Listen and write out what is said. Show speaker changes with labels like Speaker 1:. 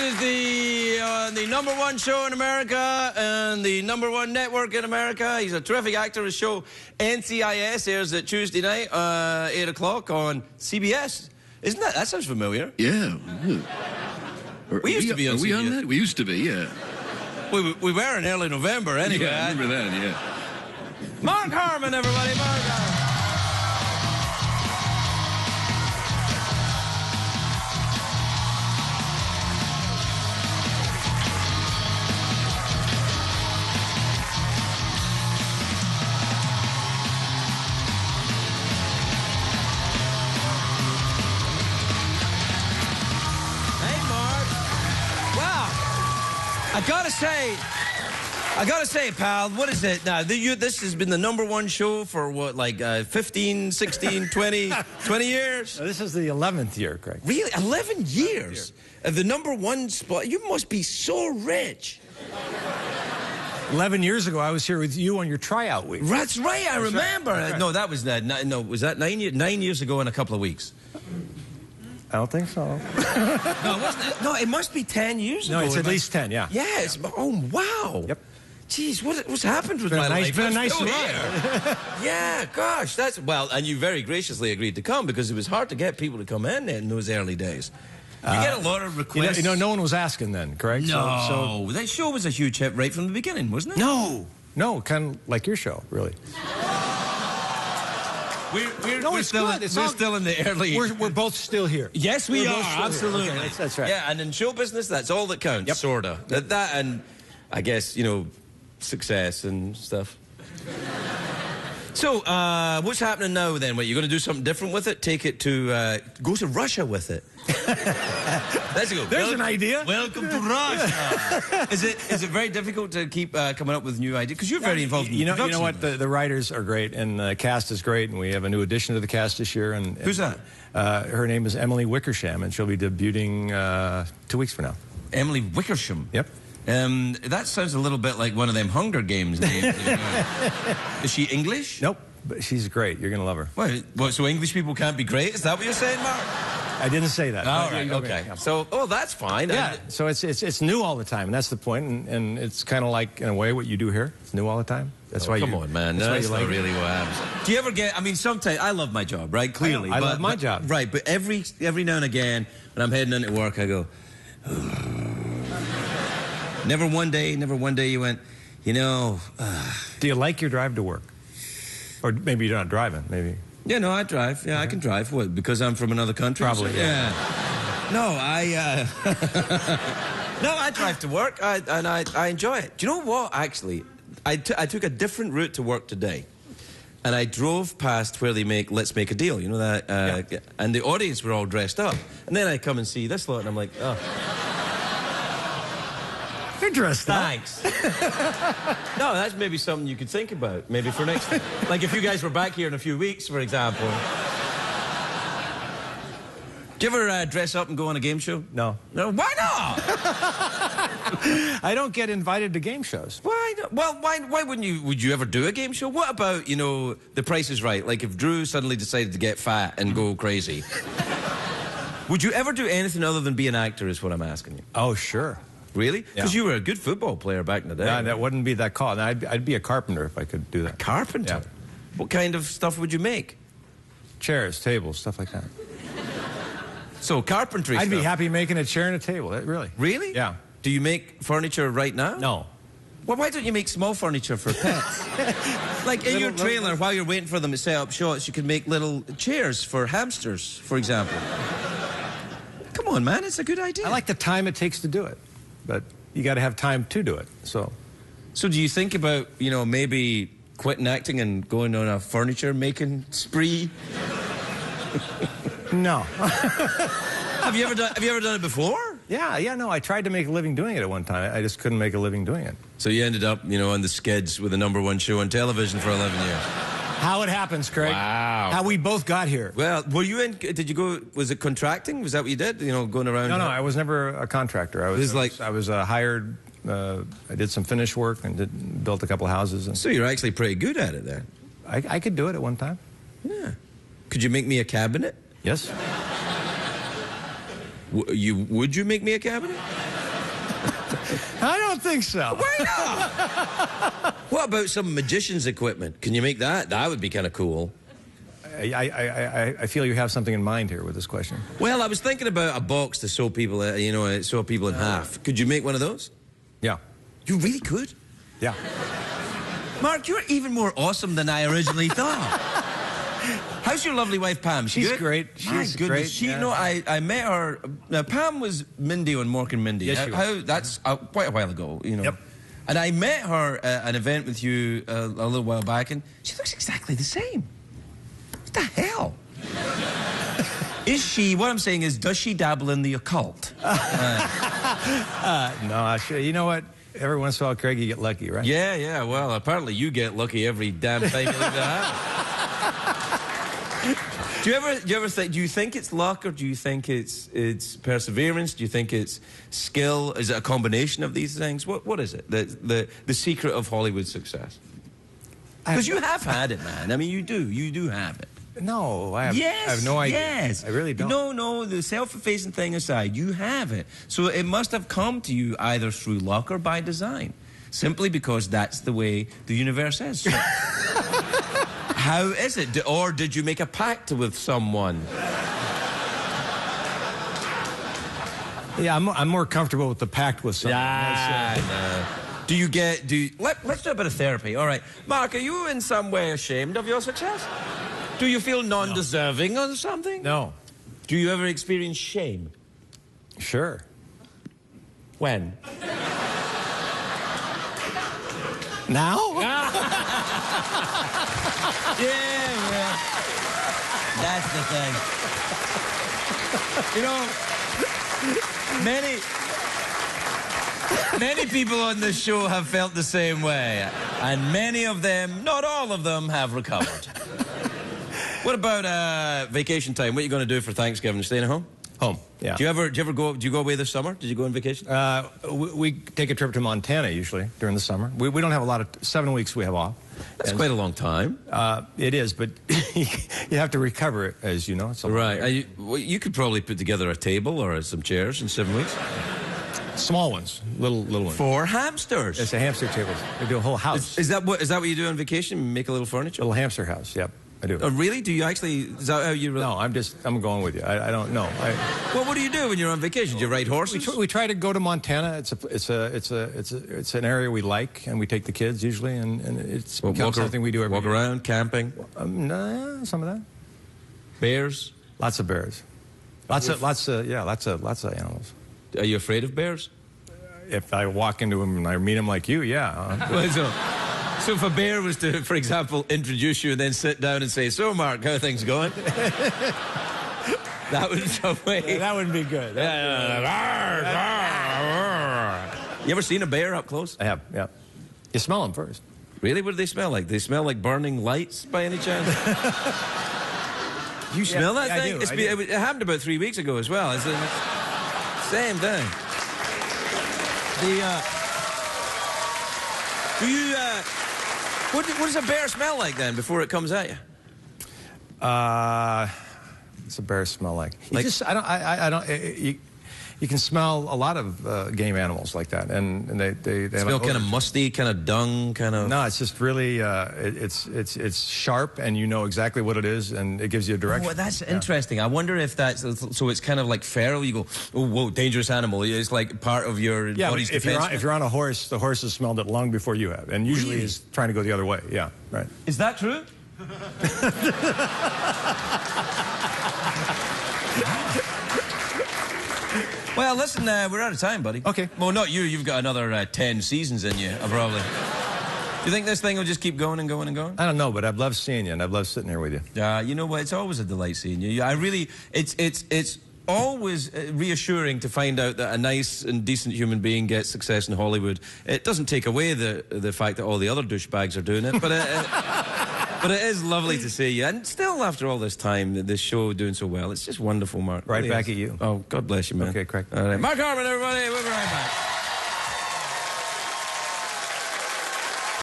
Speaker 1: is the number one show in America and the number one network in America. He's a terrific actor. His show NCIS airs at Tuesday night, 8 o'clock on CBS. Isn't that? That sounds familiar.
Speaker 2: Yeah.
Speaker 1: We used to be on CBS.
Speaker 2: Are we on that? We used to be, yeah.
Speaker 1: We were in early November anyway.
Speaker 2: Yeah, I remember that, yeah.
Speaker 1: Mark Harmon, everybody. Mark Harmon. I gotta say, pal, what is it now? This has been the number one show for what, like 15, 16, 20 years?
Speaker 3: This is the 11th year, Craig.
Speaker 1: Really? 11 years? The number one spot? You must be so rich.
Speaker 3: 11 years ago, I was here with you on your tryout week.
Speaker 1: That's right, I remember. Right. No, that was was that 9 years? 9 years ago in a couple of weeks.
Speaker 3: I don't think so.
Speaker 1: No, wasn't it? No, it must be 10 years ago.
Speaker 3: No, it's at least 10, yeah.
Speaker 1: Yes. Oh, wow.
Speaker 3: Yep.
Speaker 1: Jeez, what's happened with my life?
Speaker 3: It's been a nice ride.
Speaker 1: Yeah, gosh, that's... Well, and you very graciously agreed to come because it was hard to get people to come in those early days. You get a lot of requests.
Speaker 3: You know, no one was asking then, correct?
Speaker 1: No, that show was a huge hit right from the beginning, wasn't it?
Speaker 3: No, kind of like your show, really.
Speaker 1: We're still in the early...
Speaker 3: We're both still here.
Speaker 1: Yes, we are, absolutely.
Speaker 3: Okay, that's right.
Speaker 1: Yeah, and in show business, that's all that counts,
Speaker 3: yep.
Speaker 1: sort of. That and, I guess, you know, success and stuff. So, what's happening now then? What, you're going to do something different with it? Take it to, go to Russia with it? Let's go.
Speaker 3: There's an idea.
Speaker 1: Welcome to Russia. Is it very difficult to keep coming up with new ideas? Because you're very involved in production.
Speaker 3: You know what? The writers are great, and the cast is great, and we have a new addition to the cast this year. And
Speaker 1: who's that?
Speaker 3: Her name is Emily Wickersham, and she'll be debuting 2 weeks from now.
Speaker 1: Emily Wickersham?
Speaker 3: Yep.
Speaker 1: That sounds a little bit like one of them Hunger Games names. Is she English?
Speaker 3: Nope, but she's great. You're going to love her.
Speaker 1: What, so English people can't be great? Is that what you're saying, Mark?
Speaker 3: I didn't say that.
Speaker 1: All right, okay. Yeah. So, that's fine.
Speaker 3: Yeah, so it's new all the time, and that's the point, and it's kind of like, in a way, what you do here. It's new all the time. That's why
Speaker 1: come on, man. That's not really what happens. Do you ever get... I mean, sometimes... I love my job, right? Clearly.
Speaker 3: I love my job.
Speaker 1: Right, but every now and again, when I'm heading into work, I go... Never one day you went, you know...
Speaker 3: Do you like your drive to work? Or maybe you're not driving, maybe...
Speaker 1: Yeah, no, I drive. Yeah, I can drive. What, because I'm from another country?
Speaker 3: Probably, yeah.
Speaker 1: No, no, I drive to work, and I enjoy it. Do you know what, actually? I took a different route to work today. And I drove past where they make Let's Make a Deal, you know that?
Speaker 3: Yeah.
Speaker 1: And the audience were all dressed up. And then I come and see this lot, and I'm like, oh...
Speaker 3: You're dressed up.
Speaker 1: Thanks. No, that's maybe something you could think about, maybe for next time. Like if you guys were back here in a few weeks, for example. Do you ever dress up and go on a game show?
Speaker 3: No.
Speaker 1: No, why not?
Speaker 3: I don't get invited to game shows.
Speaker 1: Why not? Well, why wouldn't you? Would you ever do a game show? What about, you know, The Price is Right? Like if Drew suddenly decided to get fat and go crazy. Would you ever do anything other than be an actor is what I'm asking you.
Speaker 3: Oh, sure.
Speaker 1: Really? Because you were a good football player back in the day.
Speaker 3: No, that wouldn't be that call. I'd be a carpenter if I could do that.
Speaker 1: A carpenter?
Speaker 3: Yeah.
Speaker 1: What kind of stuff would you make?
Speaker 3: Chairs, tables, stuff like that.
Speaker 1: So carpentry
Speaker 3: I'd
Speaker 1: stuff.
Speaker 3: be happy making a chair and a table, really.
Speaker 1: Really?
Speaker 3: Yeah.
Speaker 1: Do you make furniture right now?
Speaker 3: No.
Speaker 1: Well, why don't you make small furniture for pets? Like in your trailer, while you're waiting for them to set up shots, you could make little chairs for hamsters, for example. Come on, man, it's a good idea.
Speaker 3: I like the time it takes to do it. But you got to have time to do it, so.
Speaker 1: So do you think about, you know, maybe quitting acting and going on a furniture-making spree?
Speaker 3: No.
Speaker 1: Have you ever done it before?
Speaker 3: Yeah, no, I tried to make a living doing it at one time. I just couldn't make a living doing it.
Speaker 1: So you ended up, you know, on the skids with the #1 show on television for 11 years.
Speaker 3: How it happens, Craig.
Speaker 1: Wow.
Speaker 3: How we both got here.
Speaker 1: Well, were you in, did you go, was it contracting? Was that what you did? You know, going around?
Speaker 3: No, I was never a contractor. I was hired, I did some finish work and built a couple houses. And
Speaker 1: so you're actually pretty good at it then?
Speaker 3: I could do it at one time.
Speaker 1: Yeah. Could you make me a cabinet?
Speaker 3: Yes.
Speaker 1: Would you make me a cabinet?
Speaker 3: I don't think so.
Speaker 1: Why not? What about some magician's equipment? Can you make that? That would be kind of cool.
Speaker 3: I feel you have something in mind here with this question.
Speaker 1: Well, I was thinking about a box to sew people, sew people in half. Could you make one of those?
Speaker 3: Yeah.
Speaker 1: You really could?
Speaker 3: Yeah.
Speaker 1: Mark, you're even more awesome than I originally thought. How's your lovely wife, Pam?
Speaker 3: She's
Speaker 1: good?
Speaker 3: great.
Speaker 1: My
Speaker 3: She's
Speaker 1: goodness.
Speaker 3: great. Yeah.
Speaker 1: I met her. Now, Pam was Mindy on Mork and Mindy.
Speaker 3: Yes, she was.
Speaker 1: That's quite a while ago,
Speaker 3: Yep.
Speaker 1: And I met her at an event with you a little while back, and she looks exactly the same. What the hell? Is she, what I'm saying is, does she dabble in the occult?
Speaker 3: No, you know what? Every once in a while, Craig, you get lucky, right?
Speaker 1: Yeah, well, apparently you get lucky every damn time you leave the house. Do you think it's luck, or do you think it's perseverance? Do you think it's skill? Is it a combination of these things? What is it? The secret of Hollywood success? Because you have had it, man. I mean, you do have it.
Speaker 3: No, I have,
Speaker 1: Yes,
Speaker 3: I have no idea.
Speaker 1: Yes.
Speaker 3: I really don't.
Speaker 1: No, the self-effacing thing aside, you have it. So it must have come to you either through luck or by design. Simply because that's the way the universe is. So how is it? Or did you make a pact with someone?
Speaker 3: Yeah, I'm more comfortable with the pact with someone.
Speaker 1: No. Let's do a bit of therapy. All right. Mark, are you in some way ashamed of your success? Do you feel non-deserving or something?
Speaker 3: No.
Speaker 1: Do you ever experience shame?
Speaker 3: Sure.
Speaker 1: When?
Speaker 3: Now?
Speaker 1: Yeah, man. That's the thing. You know, many people on this show have felt the same way. And many of them, not all of them, have recovered. What about vacation time? What are you going to do for Thanksgiving? Staying at home?
Speaker 3: Home, yeah.
Speaker 1: Do you go away this summer? Did you go on vacation?
Speaker 3: We take a trip to Montana usually during the summer. We don't have a lot of 7 weeks we have off.
Speaker 1: That's quite a long time.
Speaker 3: It is, but you have to recover it, as you know. It's a long
Speaker 1: Right. You could probably put together a table or some chairs in 7 weeks.
Speaker 3: Small ones, little ones.
Speaker 1: 4 hamsters.
Speaker 3: It's a hamster table. We do a whole house.
Speaker 1: Is that what you do on vacation? Make a little furniture?
Speaker 3: Little hamster house. Yep, I do.
Speaker 1: Oh, really? Do you actually? Is that how you?
Speaker 3: No, I'm going with you. I don't know.
Speaker 1: Well, what do you do when you're on vacation? Do you ride horses?
Speaker 3: We try to go to Montana. It's an area we like, and we take the kids usually, and it's become something we do every
Speaker 1: walk
Speaker 3: year.
Speaker 1: around, camping.
Speaker 3: No, some of that.
Speaker 1: Bears.
Speaker 3: Lots of bears. Lots of animals.
Speaker 1: Are you afraid of bears?
Speaker 3: If I walk into them and I meet them like you, yeah.
Speaker 1: Well, so if a bear was to, for example, introduce you and then sit down and say, "So, Mark, how are things going?" That would some way.
Speaker 3: That wouldn't be good.
Speaker 1: You ever seen a bear up close?
Speaker 3: I have, yeah. You smell them first.
Speaker 1: Really? What do they smell like? They smell like burning lights by any chance? You smell that thing?
Speaker 3: I do.
Speaker 1: It happened about 3 weeks ago as well. It's the same thing. What does a bear smell like then before it comes at you?
Speaker 3: What's a bear smell like? You can smell a lot of game animals like that, and they
Speaker 1: smell kind of musty, kind of dung, kind of.
Speaker 3: No, it's just really it's sharp, and you know exactly what it is, and it gives you a direction.
Speaker 1: Oh, that's interesting. I wonder if that's so. It's kind of like feral. You go, oh, whoa, dangerous animal. It's like part of your body's defense.
Speaker 3: If you're on a horse, the horse has smelled it long before you have, and usually is trying to go the other way. Yeah, right.
Speaker 1: Is that true? Well, listen, we're out of time, buddy.
Speaker 3: Okay.
Speaker 1: Well, not you. You've got another 10 seasons in you, probably. Do you think this thing will just keep going and going and going?
Speaker 3: I don't know, but I've loved seeing you, and I've loved sitting here with you.
Speaker 1: You know what? It's always a delight seeing you. It's always reassuring to find out that a nice and decent human being gets success in Hollywood. It doesn't take away the fact that all the other douchebags are doing it, but but it is lovely to see you. And still, after all this time, this show doing so well, it's just wonderful, Mark.
Speaker 3: Right
Speaker 1: really
Speaker 3: back
Speaker 1: is.
Speaker 3: at you.
Speaker 1: Oh, God bless you, man.
Speaker 3: Okay, Craig.
Speaker 1: All right. Mark Harmon, everybody. We'll be right back.